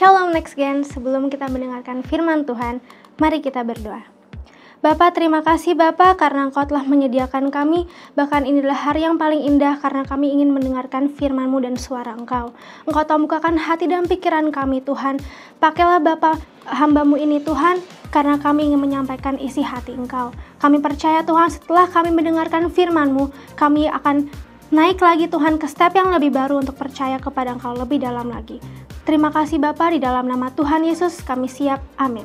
Shalom Next Gen, sebelum kita mendengarkan firman Tuhan, mari kita berdoa. Bapa, terima kasih Bapa karena Engkau telah menyediakan kami, bahkan inilah hari yang paling indah karena kami ingin mendengarkan firman-Mu dan suara Engkau. Engkau telah membukakan hati dan pikiran kami Tuhan. Pakailah Bapa hamba-Mu ini Tuhan, karena kami ingin menyampaikan isi hati Engkau. Kami percaya Tuhan setelah kami mendengarkan firman-Mu, kami akan naik lagi Tuhan ke step yang lebih baru untuk percaya kepada Engkau lebih dalam lagi. Terima kasih Bapa, di dalam nama Tuhan Yesus kami siap, amin.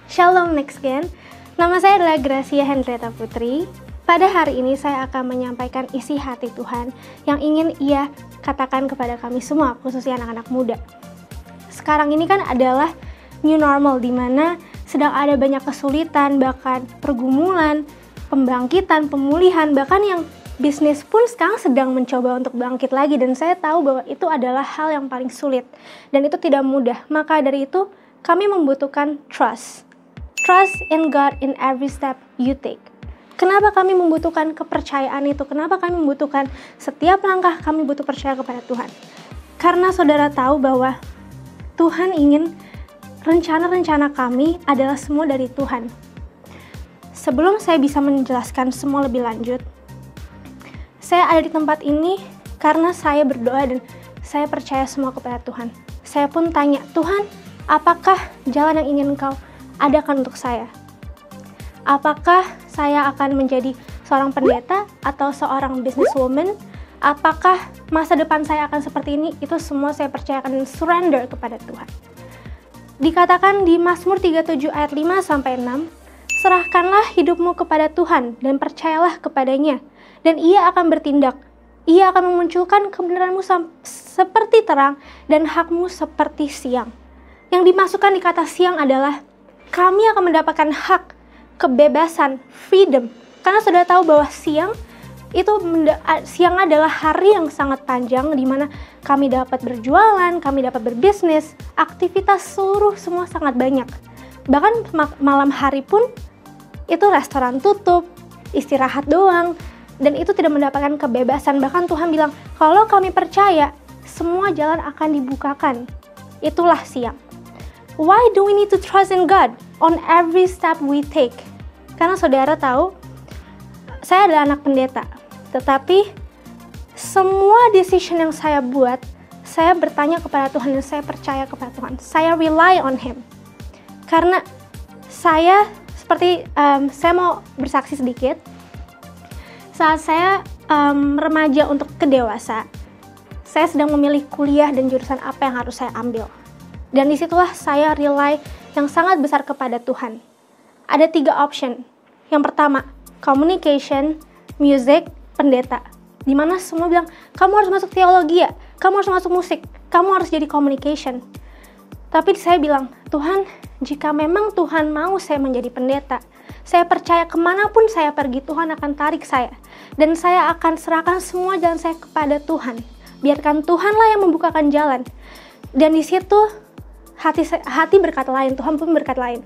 Shalom Next Gen, nama saya adalah Gracia Hendrieta Putri. Pada hari ini saya akan menyampaikan isi hati Tuhan yang ingin Ia katakan kepada kami semua, khususnya anak-anak muda. Sekarang ini kan adalah new normal, di mana sedang ada banyak kesulitan, bahkan pergumulan, pembangkitan, pemulihan, bahkan yang bisnis pun sekarang sedang mencoba untuk bangkit lagi, dan saya tahu bahwa itu adalah hal yang paling sulit dan itu tidak mudah. Maka dari itu kami membutuhkan trust in God in every step you take. Kenapa kami membutuhkan kepercayaan itu? Kenapa kami membutuhkan setiap langkah kami butuh percaya kepada Tuhan? Karena saudara tahu bahwa Tuhan ingin rencana-rencana kami adalah semua dari Tuhan. Sebelum saya bisa menjelaskan semua lebih lanjut, saya ada di tempat ini karena saya berdoa dan saya percaya semua kepada Tuhan. Saya pun tanya, Tuhan, apakah jalan yang ingin Engkau adakan untuk saya? Apakah saya akan menjadi seorang pendeta atau seorang businesswoman? Apakah masa depan saya akan seperti ini? Itu semua saya percayakan dan surrender kepada Tuhan. Dikatakan di Mazmur 37 ayat 5-6, serahkanlah hidupmu kepada Tuhan dan percayalah kepadanya, dan Ia akan bertindak. Ia akan memunculkan kebenaranmu seperti terang dan hakmu seperti siang. Yang dimasukkan di kata siang adalah kami akan mendapatkan hak, kebebasan, freedom. Karena sudah tahu bahwa siang adalah hari yang sangat panjang, di mana kami dapat berjualan, kami dapat berbisnis, aktivitas semua sangat banyak. Bahkan malam hari pun itu restoran tutup, istirahat doang, dan itu tidak mendapatkan kebebasan. Bahkan Tuhan bilang, kalau kami percaya, semua jalan akan dibukakan. Itulah siang. Why do we need to trust in God on every step we take? Karena saudara tahu, saya adalah anak pendeta, tetapi semua decision yang saya buat, saya bertanya kepada Tuhan dan saya percaya kepada Tuhan. Saya rely on Him. Karena saya mau bersaksi sedikit. Saat saya remaja untuk ke dewasa, saya sedang memilih kuliah dan jurusan apa yang harus saya ambil. Dan disitulah saya rely yang sangat besar kepada Tuhan. Ada 3 option. Yang pertama, communication, music, pendeta. Dimana semua bilang, kamu harus masuk teologi ya, kamu harus masuk musik, kamu harus jadi communication. Tapi saya bilang, Tuhan, jika memang Tuhan mau saya menjadi pendeta, saya percaya kemanapun saya pergi, Tuhan akan tarik saya. Dan saya akan serahkan semua jalan saya kepada Tuhan. Biarkan Tuhanlah yang membukakan jalan. Dan di situ hati berkata lain, Tuhan pun berkata lain.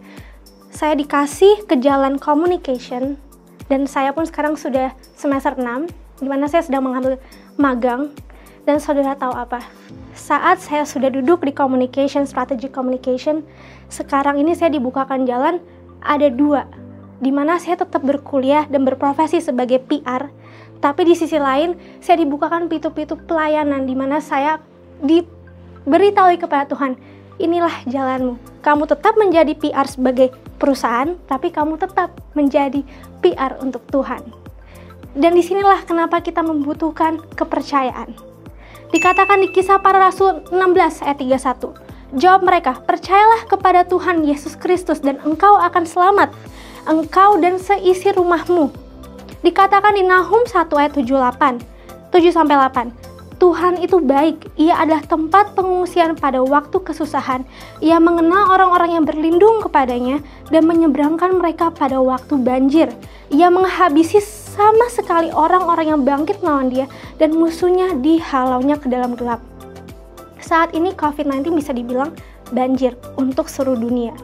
Saya dikasih ke jalan communication, dan saya pun sekarang sudah semester 6, di mana saya sedang mengambil magang. Dan saudara tahu apa? Saat saya sudah duduk di communication, strategic communication, sekarang ini saya dibukakan jalan, ada 2, di mana saya tetap berkuliah dan berprofesi sebagai PR, tapi di sisi lain saya dibukakan pintu-pintu pelayanan, di mana saya diberitahu kepada Tuhan, inilah jalanmu. Kamu tetap menjadi PR sebagai perusahaan, tapi kamu tetap menjadi PR untuk Tuhan. Dan disinilah kenapa kita membutuhkan kepercayaan. Dikatakan di Kisah Para Rasul 16 ayat 31, jawab mereka, percayalah kepada Tuhan Yesus Kristus dan engkau akan selamat, engkau dan seisi rumahmu. Dikatakan di Nahum 1 ayat 7-8, Tuhan itu baik, Ia adalah tempat pengungsian pada waktu kesusahan. Ia mengenal orang-orang yang berlindung kepadanya dan menyeberangkan mereka pada waktu banjir. Ia menghabisi sama sekali orang-orang yang bangkit melawan Dia dan musuhnya dihalaunya ke dalam gelap. Saat ini COVID-19 bisa dibilang banjir untuk seluruh dunia.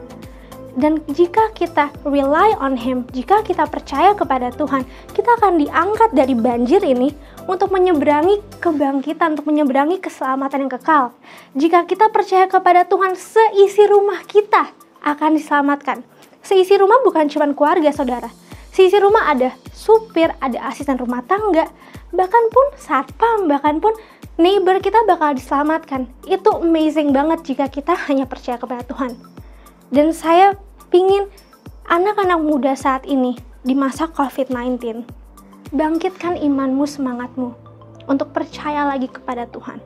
Dan jika kita rely on Him, jika kita percaya kepada Tuhan, kita akan diangkat dari banjir ini untuk menyeberangi kebangkitan, untuk menyeberangi keselamatan yang kekal. Jika kita percaya kepada Tuhan, seisi rumah kita akan diselamatkan. Seisi rumah bukan cuma keluarga, saudara. Seisi rumah ada supir, ada asisten rumah tangga, bahkan pun satpam, bahkan pun neighbor kita bakal diselamatkan. Itu amazing banget jika kita hanya percaya kepada Tuhan. Dan saya pingin anak-anak muda saat ini di masa COVID-19, bangkitkan imanmu, semangatmu untuk percaya lagi kepada Tuhan,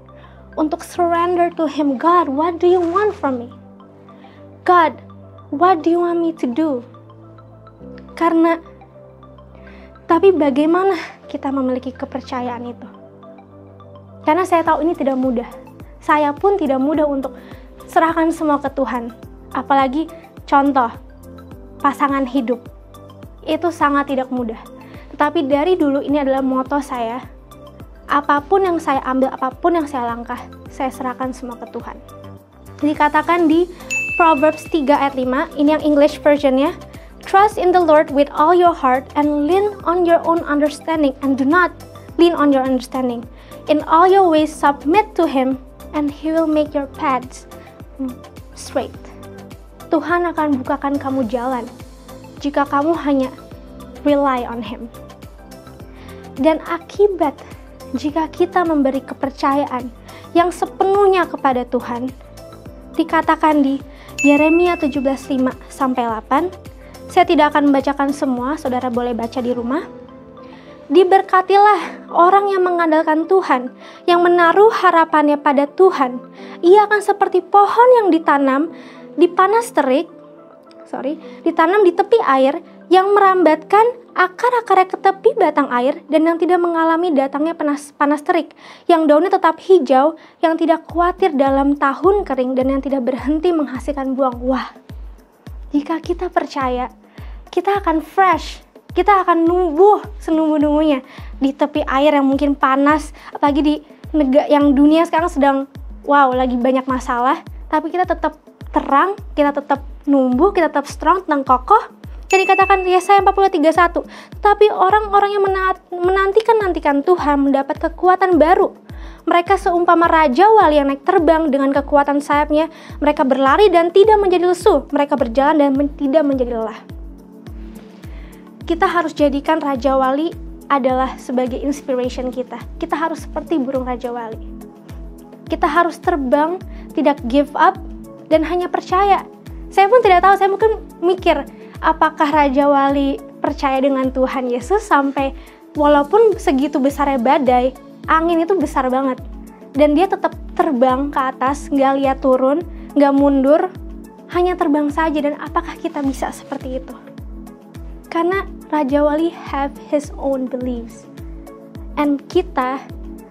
untuk surrender to Him. God, what do you want from me? God, what do you want me to do? Tapi bagaimana kita memiliki kepercayaan itu? Karena saya tahu ini tidak mudah. Saya pun tidak mudah untuk serahkan semua ke Tuhan. Apalagi contoh, pasangan hidup. Itu sangat tidak mudah. Tetapi dari dulu ini adalah moto saya. Apapun yang saya ambil, apapun yang saya langkah, saya serahkan semua ke Tuhan. Dikatakan di Proverbs 3 ayat 5, ini yang English versionnya. Trust in the Lord with all your heart and lean on your own understanding, and do not lean on your understanding. In all your ways submit to Him, and He will make your paths straight. Tuhan akan bukakan kamu jalan jika kamu hanya rely on Him. Dan akibat jika kita memberi kepercayaan yang sepenuhnya kepada Tuhan, dikatakan di Yeremia 17:5-8, saya tidak akan membacakan semua, saudara boleh baca di rumah. Diberkatilah orang yang mengandalkan Tuhan, yang menaruh harapannya pada Tuhan. Ia akan seperti pohon yang ditanam ditanam di tepi air, yang merambatkan akar-akarnya ke tepi batang air, dan yang tidak mengalami datangnya panas terik, yang daunnya tetap hijau, yang tidak khawatir dalam tahun kering, dan yang tidak berhenti menghasilkan buah. Wah, jika kita percaya, kita akan fresh, kita akan numbuh senumbuh-numbuhnya di tepi air yang mungkin panas, apalagi di yang dunia sekarang sedang lagi banyak masalah, tapi kita tetap terang, kita tetap numbuh, kita tetap strong, tenang, kokoh. Jadi katakan Yesaya 40:31, tetapi orang-orang yang menantikan Tuhan mendapat kekuatan baru. Mereka seumpama raja wali yang naik terbang dengan kekuatan sayapnya. Mereka berlari dan tidak menjadi lesu. Mereka berjalan dan tidak menjadi lelah. Kita harus jadikan raja wali adalah sebagai inspiration kita. Kita harus seperti burung raja wali. Kita harus terbang, tidak give up, dan hanya percaya. Saya pun tidak tahu, saya mungkin mikir, apakah Raja Wali percaya dengan Tuhan Yesus sampai walaupun segitu besarnya badai, angin itu besar banget, dan dia tetap terbang ke atas, nggak lihat turun, nggak mundur, hanya terbang saja. Dan apakah kita bisa seperti itu? Karena Raja Wali have his own beliefs. And kita,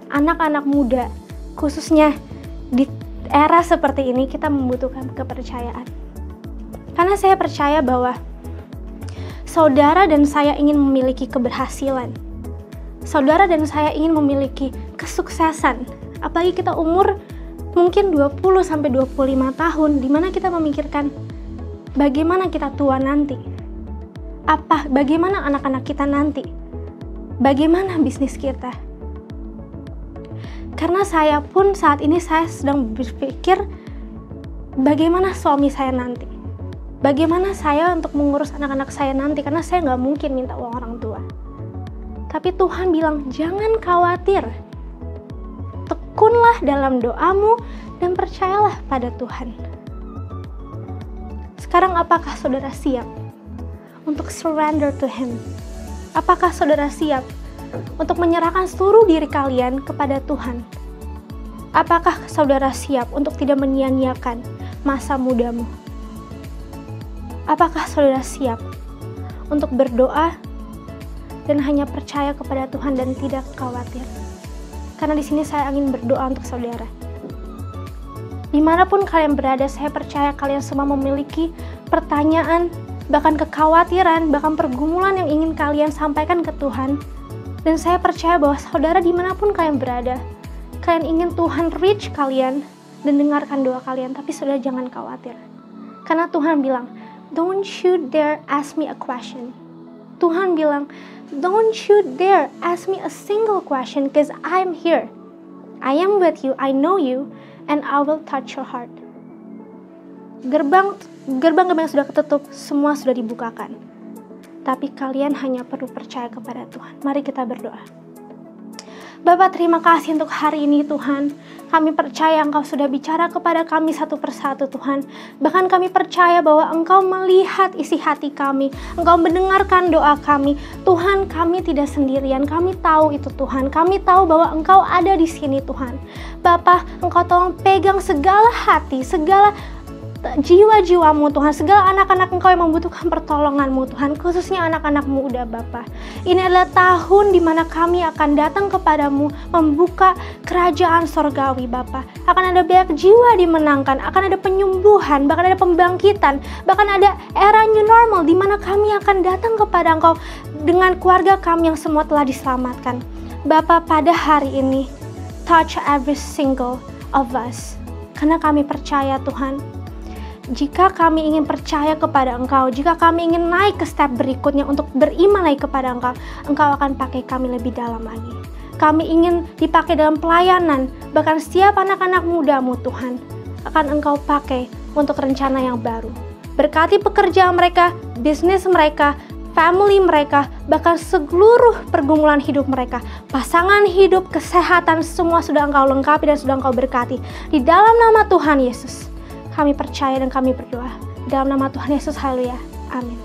anak-anak muda, khususnya di era seperti ini, kita membutuhkan kepercayaan. Karena saya percaya bahwa saudara dan saya ingin memiliki keberhasilan. Saudara dan saya ingin memiliki kesuksesan. Apalagi kita umur mungkin 20-25 tahun, di mana kita memikirkan bagaimana kita tua nanti. Bagaimana anak-anak kita nanti. Bagaimana bisnis kita. Karena saya pun saat ini saya sedang berpikir bagaimana suami saya nanti. Bagaimana saya untuk mengurus anak-anak saya nanti, karena saya nggak mungkin minta uang orang tua. Tapi Tuhan bilang, jangan khawatir. Tekunlah dalam doamu dan percayalah pada Tuhan. Sekarang apakah saudara siap untuk surrender to Him? Apakah saudara siap untuk menyerahkan seluruh diri kalian kepada Tuhan? Apakah saudara siap untuk tidak menyia-nyiakan masa mudamu? Apakah saudara siap untuk berdoa dan hanya percaya kepada Tuhan dan tidak khawatir? Karena di sini saya ingin berdoa untuk saudara. Dimanapun kalian berada, saya percaya kalian semua memiliki pertanyaan, bahkan kekhawatiran, bahkan pergumulan yang ingin kalian sampaikan ke Tuhan. Dan saya percaya bahwa saudara dimanapun kalian berada, kalian ingin Tuhan reach kalian dan dengarkan doa kalian, tapi saudara jangan khawatir. Karena Tuhan bilang, don't you dare ask me a question. Tuhan bilang, don't you dare ask me a single question because I'm here. I am with you, I know you, and I will touch your heart. Gerbang yang sudah ketutup, semua sudah dibukakan. Tapi kalian hanya perlu percaya kepada Tuhan. Mari kita berdoa. Bapa, terima kasih untuk hari ini Tuhan. Kami percaya Engkau sudah bicara kepada kami satu persatu Tuhan. Bahkan kami percaya bahwa Engkau melihat isi hati kami. Engkau mendengarkan doa kami. Tuhan, kami tidak sendirian. Kami tahu itu Tuhan. Kami tahu bahwa Engkau ada di sini Tuhan. Bapa, Engkau tolong pegang segala hati, segala jiwa-jiwamu Tuhan, segala anak-anak Engkau yang membutuhkan pertolongan-Mu Tuhan, khususnya anak-anak muda Bapa. Ini adalah tahun di mana kami akan datang kepadamu membuka kerajaan sorgawi Bapa. Akan ada banyak jiwa dimenangkan, akan ada penyembuhan, bahkan ada pembangkitan, bahkan ada era new normal di mana kami akan datang kepada Engkau dengan keluarga kami yang semua telah diselamatkan. Bapa, pada hari ini touch every single of us, karena kami percaya Tuhan, jika kami ingin percaya kepada Engkau, jika kami ingin naik ke step berikutnya untuk beriman lagi kepada Engkau, Engkau akan pakai kami lebih dalam lagi. Kami ingin dipakai dalam pelayanan, bahkan setiap anak-anak muda-Mu Tuhan, akan Engkau pakai untuk rencana yang baru. Berkati pekerjaan mereka, bisnis mereka, family mereka, bahkan seluruh pergumulan hidup mereka, pasangan hidup, kesehatan, semua sudah Engkau lengkapi dan sudah Engkau berkati. Di dalam nama Tuhan Yesus, kami percaya dan kami berdoa. Dalam nama Tuhan Yesus, haleluya. Amin.